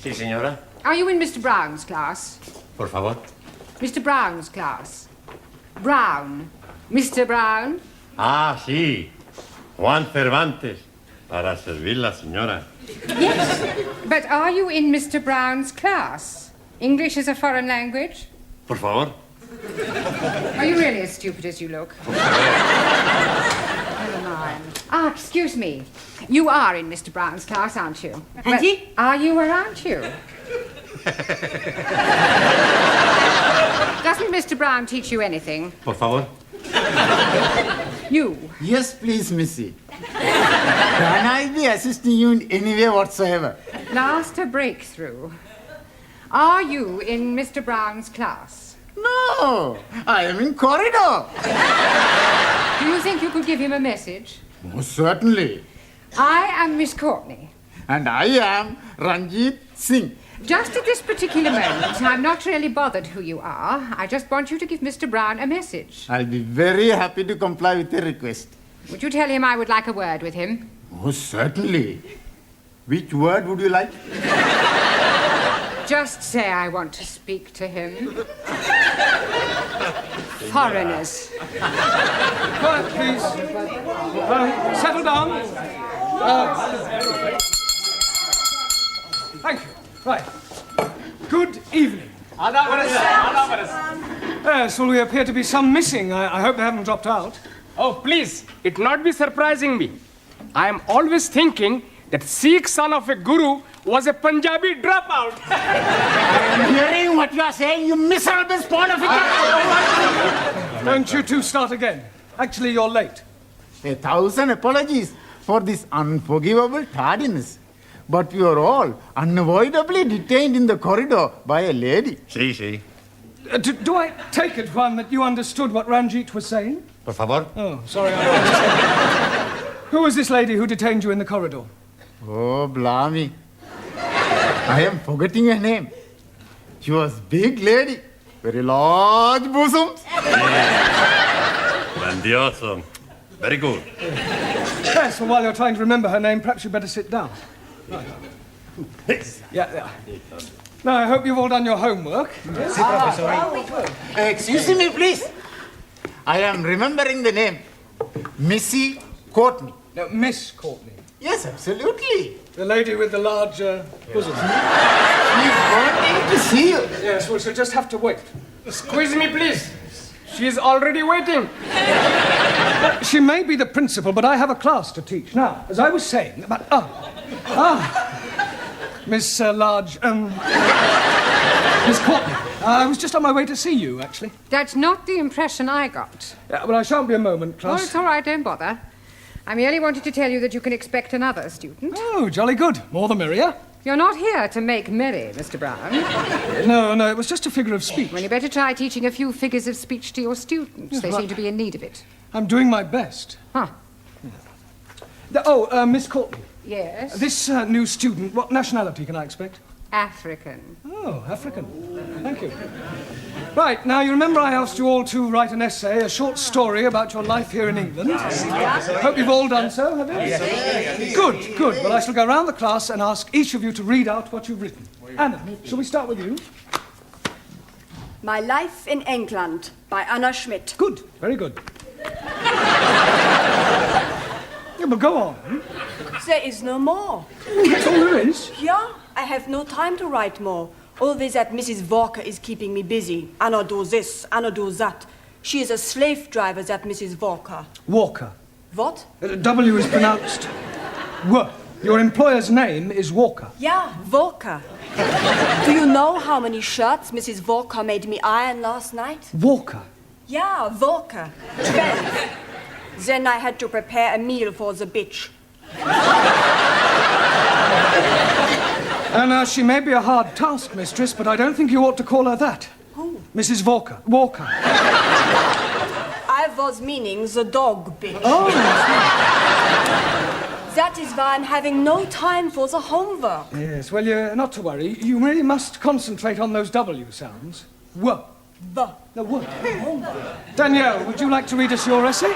Sí, señora. Are you in Mr. Brown's class? Por favor. Mr. Brown's class. Brown. Mr. Brown? Ah, sí. Juan Cervantes. Para servirla, señora. Yes. But are you in Mr. Brown's class? English is a foreign language? Por favor. Are you really as stupid as you look? Never mind. Ah, excuse me. You are in Mr. Brown's class, aren't you? Auntie? Well, are you or aren't you? Doesn't Mr. Brown teach you anything? Por favor. You? Yes, please, Missy. Can I be assisting you in any way whatsoever? Last a breakthrough. Are you in Mr. Brown's class? No, I am in corridor. Do you think you could give him a message? Most certainly. I am Miss Courtney. And I am Ranjit Singh. Just at this particular moment, I'm not really bothered who you are. I just want you to give Mr. Brown a message. I'll be very happy to comply with the request. Would you tell him I would like a word with him? Most certainly. Which word would you like? Just say I want to speak to him. Foreigners. Quiet, please. Settle down. Thank you. Right. Good evening. Yes, well, we appear to be some missing. I hope they haven't dropped out. Oh, please, it not be surprising me. I am always thinking that Sikh son of a guru was a Punjabi dropout. I'm hearing what you are saying, you miserable spawn of a... Don't you two start again. Actually, you're late. 1,000 apologies for this unforgivable tardiness. But we are all unavoidably detained in the corridor by a lady. Sí, sí. Do I take it, Juan, that you understood what Ranjit was saying? Por favor. Oh, sorry. Who was this lady who detained you in the corridor? Oh, blimey. I am forgetting her name. She was big lady. Very large bosoms. Grandioso. Very good. Yes, well, while you're trying to remember her name, perhaps you'd better sit down. Right. Yeah. Now, I hope you've all done your homework. Excuse me, please. I am remembering the name. Missy Courtney. No, Miss Courtney. Yes, absolutely. The lady with the large bosom. She's wanting to see you. Yes, well, she'll just have to wait. Squeeze me, please. She is already waiting. She may be the principal, but I have a class to teach. Now, as I was saying about... Miss Miss Courtney. I was just on my way to see you, actually. That's not the impression I got. Yeah, well, I shan't be a moment, Oh, class. it's all right, don't bother. I merely wanted to tell you that you can expect another student. Oh, jolly good. More the merrier. You're not here to make merry, Mr. Brown. No, it was just a figure of speech. Well, you better try teaching a few figures of speech to your students. Yes, They well, seem to be in need of it. I'm doing my best. Huh. Miss Courtney. Yes? This new student, what nationality can I expect? African. Oh, African. Thank you. Right, now you remember I asked you all to write an essay, a short story about your life here in England. Hope you've all done so, have you? Yes. Good. Well, I shall go round the class and ask each of you to read out what you've written. Anna, shall we start with you? My Life in England by Anna Schmidt. Good, very good. Yeah, but go on. There is no more. That's all there is. Yeah, I have no time to write more. Always that Mrs. Walker is keeping me busy. Anna do this, Anna do that. She is a slave driver, that Mrs. Walker. Walker. What? W is pronounced W. Your employer's name is Walker. Yeah, Walker. Do you know how many shirts Mrs. Walker made me iron last night? Walker. Yeah, Walker. 12. Then I had to prepare a meal for the bitch. And she may be a hard taskmistress, but I don't think you ought to call her that. Who? Mrs. Walker. Walker. I was meaning the dog bitch. Oh. That is why I'm having no time for the homework. Yes, well, you're not to worry. You really must concentrate on those W sounds. W. B. No, W. Danielle, would you like to read us your essay?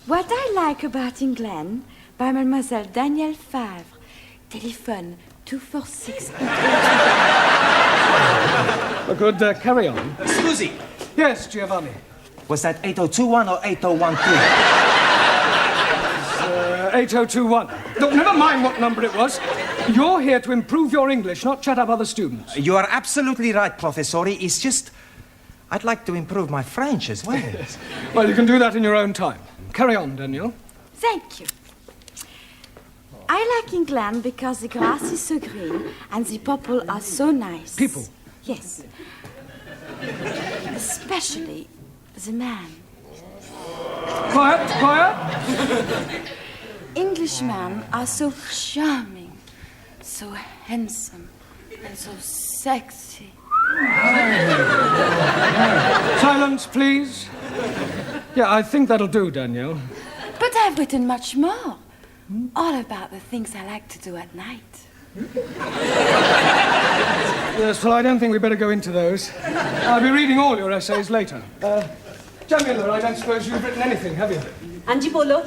What I like about England, by Mademoiselle Danielle Favre. Telephone 246. Good, carry on. Susie, Yes, Giovanni. was that 8021 or 8013? 8021. Look, never mind what number it was. You're here to improve your English, not chat up other students. You are absolutely right, Professori. It's just, I'd like to improve my French as well. Well, you can do that in your own time. Carry on, Daniel. Thank you. I like England because the grass is so green and the people are so nice. People? Yes. Especially the man. Quiet, quiet. Englishmen are so charming, so handsome, and so sexy. Silence, please. Yeah, I think that'll do, Danielle. But I've written much more. All about the things I like to do at night. Yes, well, I don't think we better go into those. I'll be reading all your essays later. Jamila, I don't suppose you've written anything, have you? Anji Polo?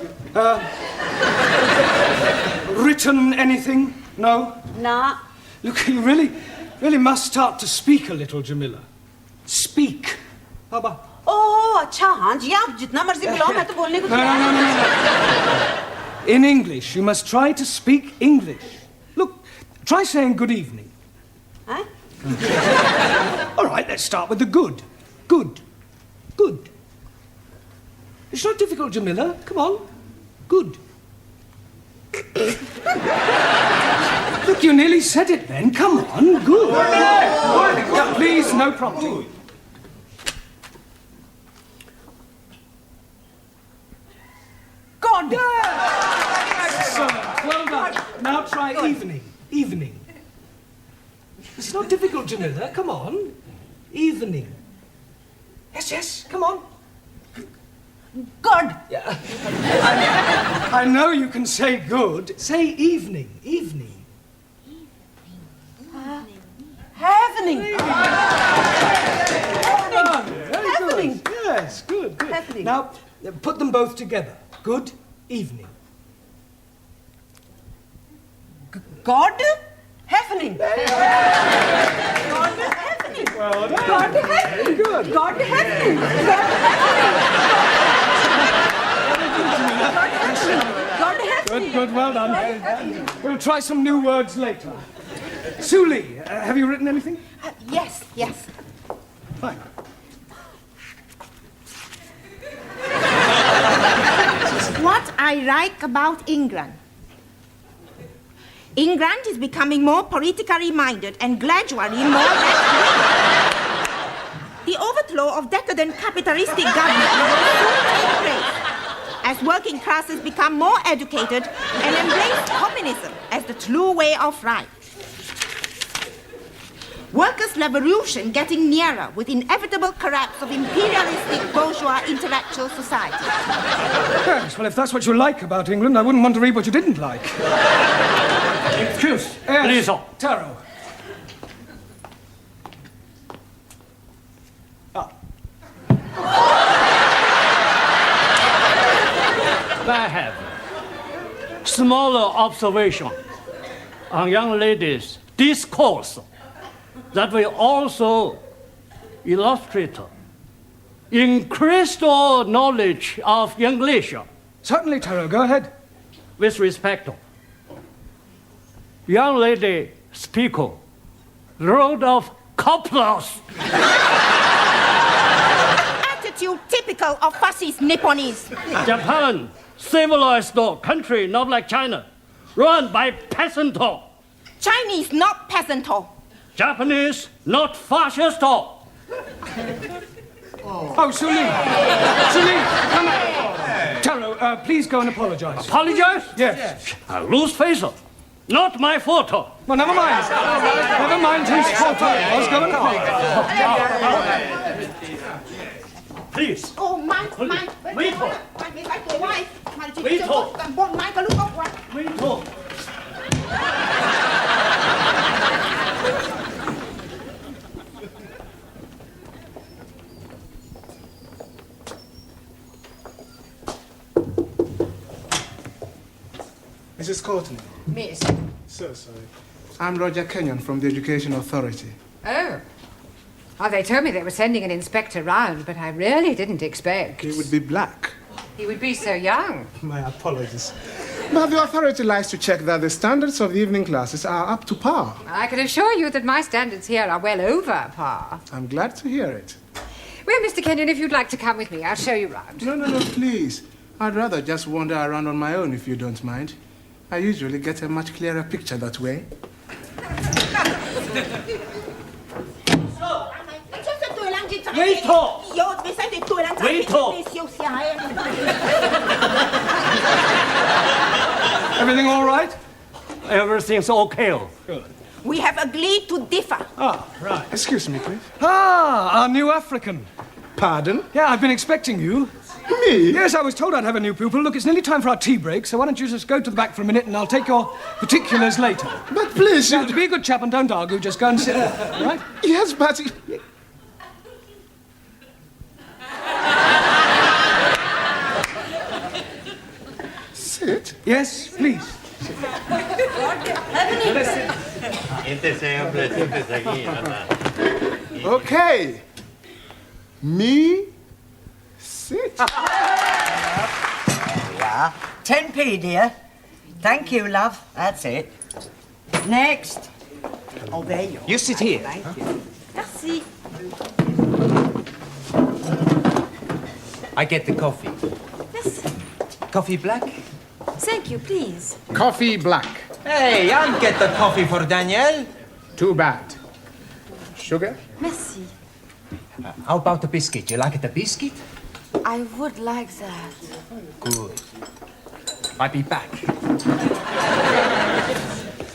Written anything? No? Nah. Look, you really must start to speak a little, Jamila. Speak. How about... Oh, अच्छा हाँ जी आप जितना मर्जी बुलाओ मैं तो बोलने को No. In English, you must try to speak English. Look, try saying good evening. Huh? All right, let's start with the good. Good. Good. It's not difficult, Jamila. Come on. Good. Look, you nearly said it then. Come on. Good. Yeah, please, no prompting. God. Excellent. Well done. Now try evening. Evening. It's not difficult, Jamila. Come on. Evening. Yes. Come on. God. Yeah. I know you can say good. Say evening. Evening. Happening. Very Happening. good. Yes, good. Happening. Now, put them both together. Good evening. God. Happening. God happening. Well done. God happening. Good. God happening. God happening. Good, well done. We'll try some new words later. Suli, have you written anything? Yes. Fine. What I like about England. England is becoming more politically minded and gradually more left-wing. The overthrow of decadent capitalistic government will soon take place as working classes become more educated and embrace communism as the true way of life. Workers' revolution getting nearer with inevitable collapse of imperialistic bourgeois intellectual society. Yes, well, if that's what you like about England, I wouldn't want to read what you didn't like. Excuse, Yes, please. Taro. I have smaller observation on young ladies' discourse that will also illustrate increased knowledge of English. Certainly, Taro, go ahead. With respect, young lady speaker wrote of couplers. Attitude typical of fascist Nipponese. Japan, civilized country, not like China, run by peasant. Chinese not peasant. Japanese, not fascist. Oh, Suli, come on. Taro, please go and apologize. Apologize? Yes. I lose face. Not my fault. Well, never mind. Never mind whose fault it was. Go and apologize. Please. Oh, my. Wait. Mrs. Courtney. Miss. So sorry. I'm Roger Kenyon from the Education Authority. Oh. Oh, they told me they were sending an inspector round, but I really didn't expect. He would be black. He would be so young. My apologies. But the authority likes to check that the standards of the evening classes are up to par. I can assure you that my standards here are well over par. I'm glad to hear it. Well, Mr. Kenyon, if you'd like to come with me, I'll show you round. No, please. I'd rather just wander around on my own if you don't mind. I usually get a much clearer picture that way. Wait talk! Wait talk! Everything all right? Everything's okay. Good. We have agreed to differ. Ah, right. Excuse me, please. Ah, our new African. Pardon? Yeah, I've been expecting you. Me? Yes, I was told I'd have a new pupil. Look, it's nearly time for our tea break, so why don't you just go to the back for a minute and I'll take your particulars later. But please, Now, be a good chap and don't argue. Just go and sit there, all right? Yes, but... Sit? Yes, please. Okay. Me? Sit. Yeah. 10p, dear. Thank you, love. That's it. Next. Oh, there you are. You sit here. Thank you. Merci. I get the coffee. Merci. Coffee black? Thank you, please. Coffee black. Hey, I'll get the coffee for Danielle. Too bad. Sugar? Merci. How about the biscuit? You like the biscuit? I would like that. Good. I'll be back.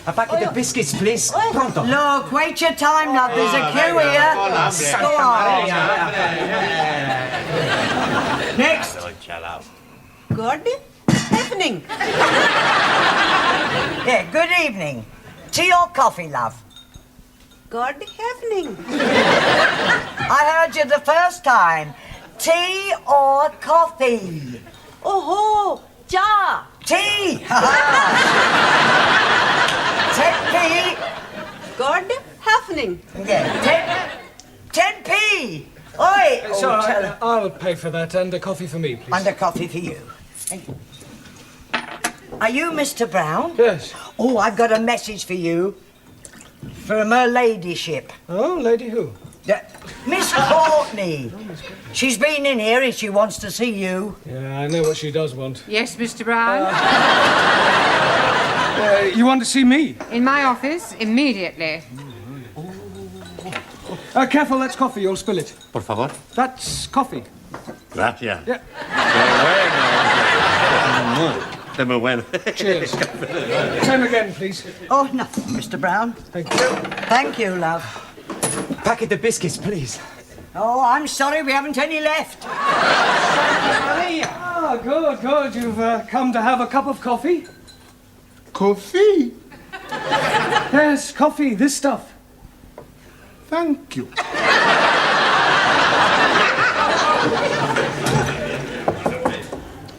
A packet of biscuits, please. Pronto. Look, wait your time, love. There's a queue here. Go on. Next. Good evening. Yeah, good evening. Tea or coffee, love? Good evening. I heard you the first time. Tea or coffee? Oh, ja. Tea! 10p. Good evening. Yeah, 10p. Oi! It's all right. I'll pay for that and a coffee for me, please. And a coffee for you. Are you Mr. Brown? Yes. Oh, I've got a message for you. From her ladyship. Oh, lady who? Miss Courtney. She's been in here and she wants to see you. Yeah, I know what she does want. Yes, Mr. Brown? You want to see me? In my office, immediately. Careful, that's coffee. You'll spill it. Por favor. That's coffee. Gracias. Yeah. De muy bueno. Cheers. Same again, please. Oh, nothing, Mr. Brown. Thank you. Thank you, love. Packet of biscuits, please. Oh, I'm sorry we haven't any left. Ah, good, good. You've come to have a cup of coffee? Coffee? Yes, coffee, this stuff. Thank you.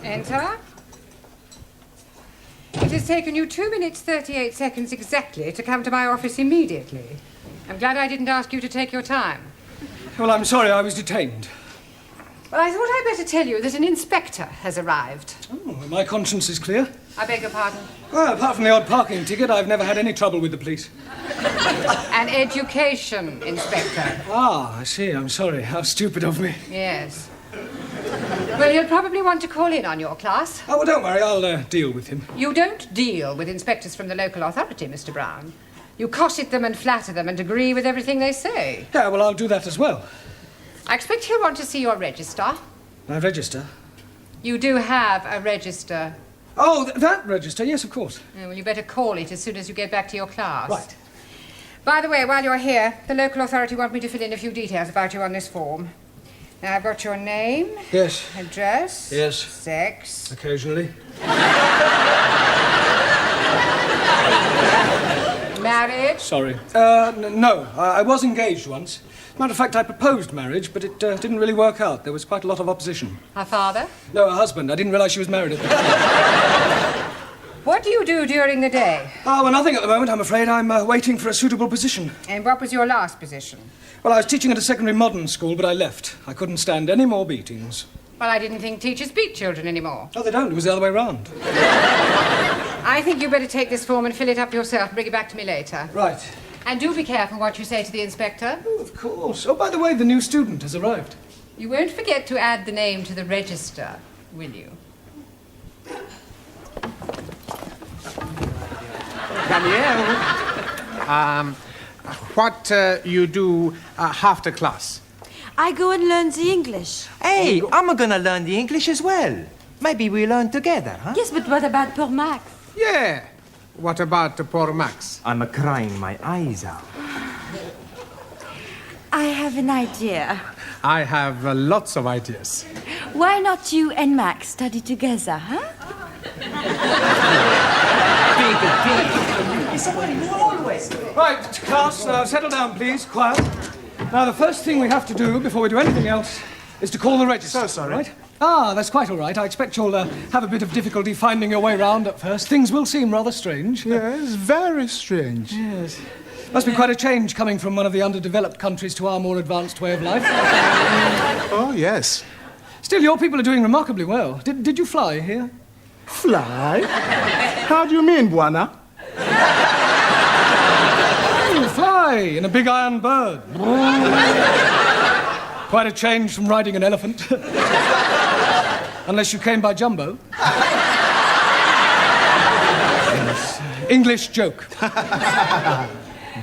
Enter. It has taken you 2 minutes 38 seconds exactly to come to my office immediately. I'm glad I didn't ask you to take your time. Well, I'm sorry I was detained. Well, I thought I'd better tell you that an inspector has arrived. Oh, my conscience is clear. I beg your pardon? Well, apart from the odd parking ticket, I've never had any trouble with the police. An education inspector. Ah, I see. I'm sorry. How stupid of me. Yes. Well, he'll probably want to call in on your class. Oh, well, don't worry. I'll deal with him. You don't deal with inspectors from the local authority, Mr. Brown. You cosset them and flatter them and agree with everything they say. Yeah, well, I'll do that as well. I expect he'll want to see your register. My register? You do have a register. Oh, that register? Yes, of course. Yeah, well, you better call it as soon as you get back to your class. Right. By the way, while you're here, the local authority want me to fill in a few details about you on this form. Now, I've got your name. Yes. Address. Yes. Sex. Occasionally. Married. Sorry. No. I was engaged once. As a matter of fact, I proposed marriage, but it didn't really work out. There was quite a lot of opposition. Her father? No, her husband. I didn't realize she was married at the time. What do you do during the day? Oh, well, nothing at the moment, I'm afraid. I'm waiting for a suitable position. And what was your last position? Well, I was teaching at a secondary modern school, but I left. I couldn't stand any more beatings. Well, I didn't think teachers beat children anymore. Oh, they don't. It was the other way round. I think you better take this form and fill it up yourself and bring it back to me later. Right. And do be careful what you say to the inspector. Oh, of course. Oh, by the way, the new student has arrived. You won't forget to add the name to the register, will you? Danielle, what you do after class? I go and learn the English. Hey, I'm gonna learn the English as well. Maybe we learn together, huh? Yes, but what about poor Max? Yeah. What about poor Max? I'm crying my eyes out. I have an idea. I have lots of ideas. Why not you and Max study together, huh? Right, class, now settle down, please. Quiet. Now, the first thing we have to do before we do anything else is to call the register. So sorry. Right? Ah, that's quite all right. I expect you'll have a bit of difficulty finding your way round at first. Things will seem rather strange. Yes, very strange. Yes. Must be quite a change coming from one of the underdeveloped countries to our more advanced way of life. Oh, yes. Still, your people are doing remarkably well. Did you fly here? Fly? How do you mean, Buana? You fly in a big iron bird. Quite a change from riding an elephant. Unless you came by jumbo. Yes. English joke.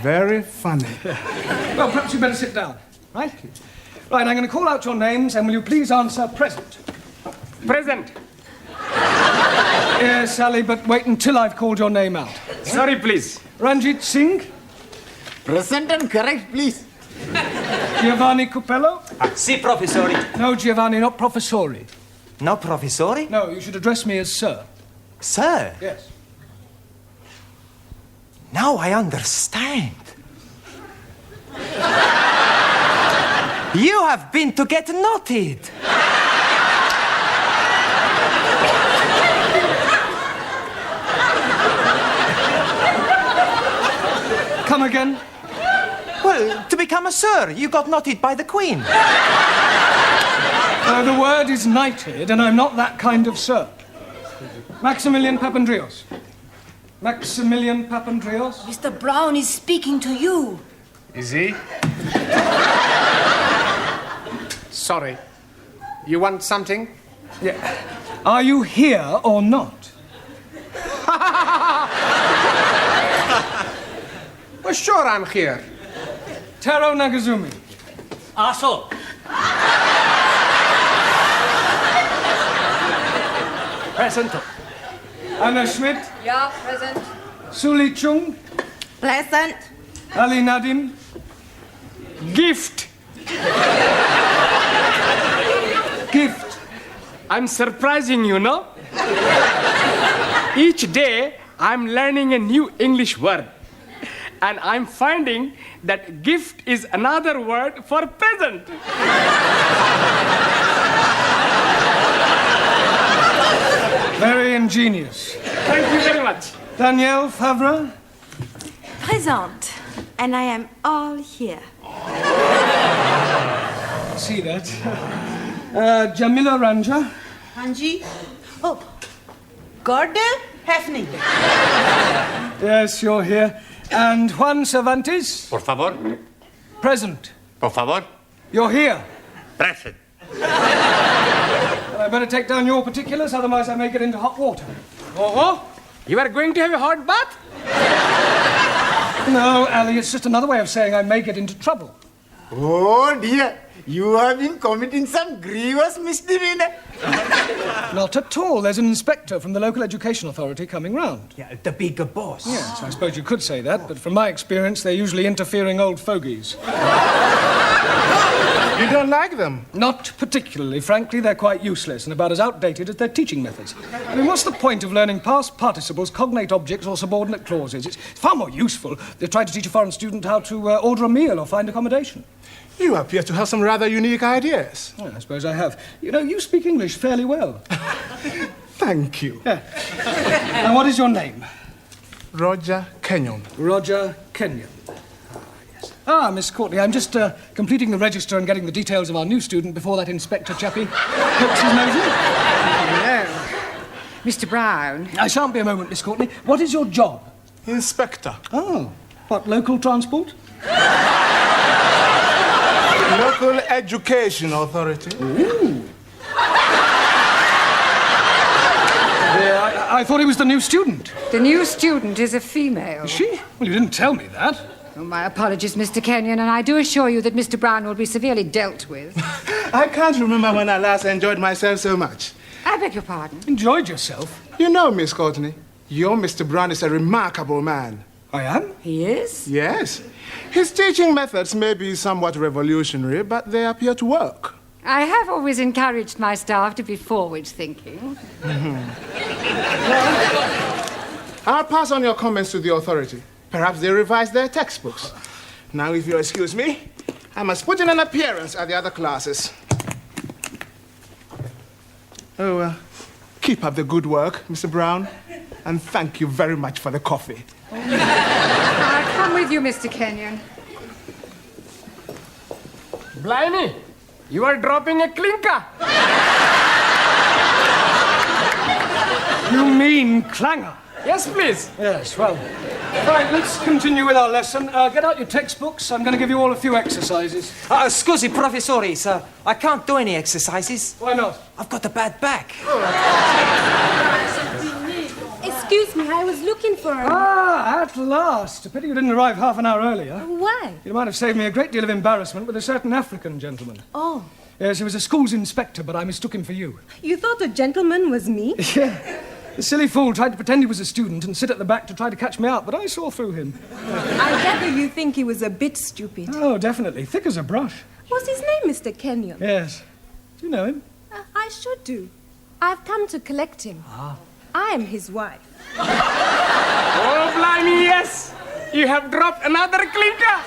Very funny. Well, perhaps you better sit down, right? Right, I'm going to call out your names, and will you please answer present? Present. Yes, Sally, but wait until I've called your name out. Sorry, please. Ranjit Singh? Present and correct, please. Giovanni Cupello? Si, professori. No, Giovanni, not professori. No, professori? No, you should address me as sir. Sir? Yes. Now I understand. You have been to get knotted. Come again? Well, to become a sir, you got knotted by the Queen. The word is knighted, and I'm not that kind of sir. Maximilian Papandreous. Maximilian Papandreous? Mr. Brown is speaking to you. Is he? Sorry. You want something? Yeah. Are you here or not? Well, sure I'm here. Taro Nagazumi. Aso. Present. Anna Schmidt. Yeah, present. Suli Chung. Present. Ali Nadim. Gift. Gift. I'm surprising you, no? Each day, I'm learning a new English word. And I'm finding that gift is another word for present. Very ingenious. Thank you very much. Danielle Favre. Present. And I am all here. See that. Jamila Ranja. Hanji. Oh, Gordon Hefning. Yes, you're here. And Juan Cervantes. Por favor. Present. Por favor. You're here. Present. I better take down your particulars, otherwise I may get into hot water. Oh, you are going to have a hot bath? No, Ali, it's just another way of saying I may get into trouble. Oh dear, you have been committing some grievous misdemeanor. Not at all. There's an inspector from the local education authority coming round. Yeah, the bigger boss. Yes, I suppose you could say that, but from my experience, they're usually interfering old fogies. You don't like them? Not particularly. Frankly, they're quite useless and about as outdated as their teaching methods. I mean, what's the point of learning past participles, cognate objects, or subordinate clauses? It's far more useful to try to teach a foreign student how to order a meal or find accommodation. You appear to have some rather unique ideas. Well, I suppose I have. You know, you speak English fairly well. Thank you. Yeah. And what is your name? Roger Kenyon. Roger Kenyon. Yes. Miss Courtney, I'm just completing the register and getting the details of our new student before that inspector chappie pokes his nose in. Hello. Mr. Brown. I shan't be a moment, Miss Courtney. What is your job? Inspector. Oh. What, local transport? Local Education Authority. Ooh. I thought he was the new student. The new student is a female. Is she? Well, you didn't tell me that. Oh, my apologies, Mr. Kenyon, and I do assure you that Mr. Brown will be severely dealt with. I can't remember when I last enjoyed myself so much. I beg your pardon? Enjoyed yourself? You know, Miss Courtney, your Mr. Brown is a remarkable man. I am? He is? Yes. His teaching methods may be somewhat revolutionary, but they appear to work. I have always encouraged my staff to be forward-thinking. I'll pass on your comments to the authority. Perhaps they revise their textbooks. Now, if you'll excuse me, I must put in an appearance at the other classes. Keep up the good work, Mr. Brown, and thank you very much for the coffee. I'll come with you, Mr. Kenyon. Blimey, you are dropping a clinker. You mean clanger? Yes, please. Yes, well. Right, let's continue with our lesson. Get out your textbooks. I'm going to give you all a few exercises. Scusi, professore, sir. I can't do any exercises. Why not? I've got a bad back. Excuse me, I was looking for her. At last. A pity you didn't arrive half an hour earlier. Why? You might have saved me a great deal of embarrassment with a certain African gentleman. Oh. Yes, he was a school's inspector, but I mistook him for you. You thought a gentleman was me? Yeah. The silly fool tried to pretend he was a student and sit at the back to try to catch me out, but I saw through him. I gather you think he was a bit stupid. Oh, definitely. Thick as a brush. What's his name, Mr. Kenyon? Yes. Do you know him? I should do. I've come to collect him. I am his wife. Oh, blimey, yes. You have dropped another clinker.